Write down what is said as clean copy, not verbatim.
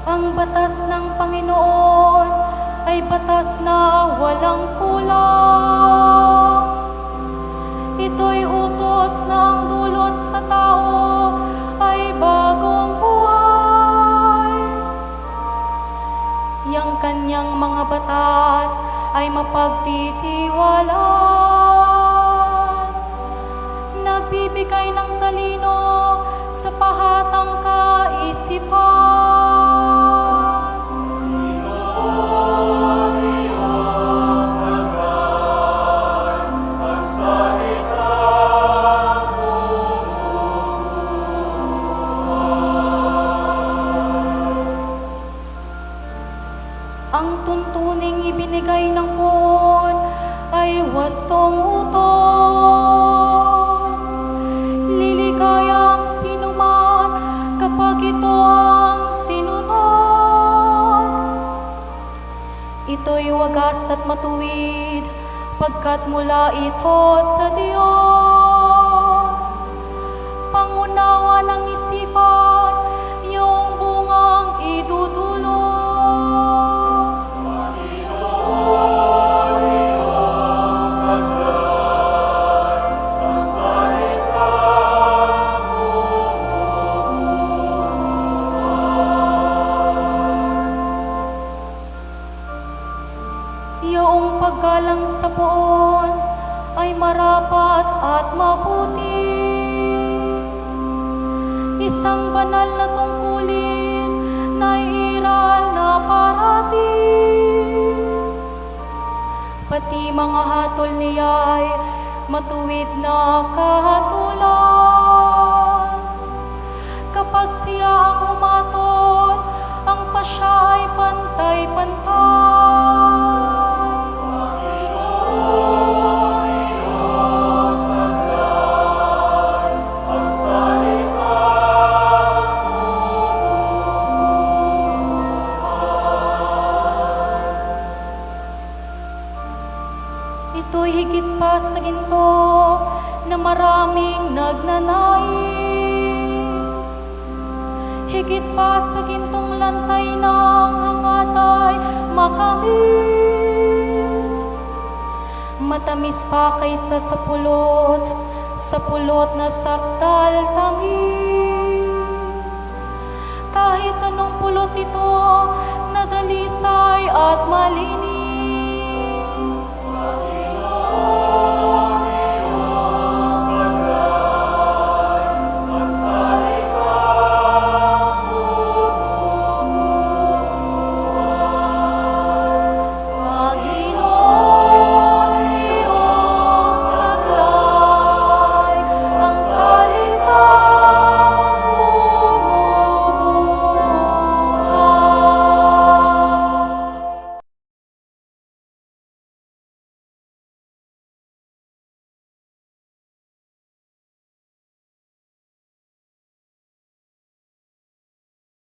Ang batas ng Panginoon ay batas na walang kulang. Ito'y utos na ang dulot sa tao ay bagong buhay. Yang kanyang mga batas ay mapagtitiwalaan. Nagbibigay ng talino sa pahatang kaisipan. Ang tuntuning ibinigay ng poon ay wastong utos. Liligayang sinuman kapag ito ang sinunod. Ito'y wagas at matuwid pagkat mula ito sa Diyos. Pangunawa ng isipan yung bungang idudulot. Iyong paggalang sa poon ay marapat at mabuti. Isang banal na tungkulin na iral na parating. Pati mga hatol niya'y matuwid na kahatulan. Kapag siya ang humatol, ang pasya ay pantay-pantay. Ito'y higit pa sa ginto na maraming nagnanais. Higit pa sa gintong lantay ng hangatay makamit. Matamis pa kaysa sa pulot na sakdal tamis. Kahit anong pulot ito na dalisay at malinis.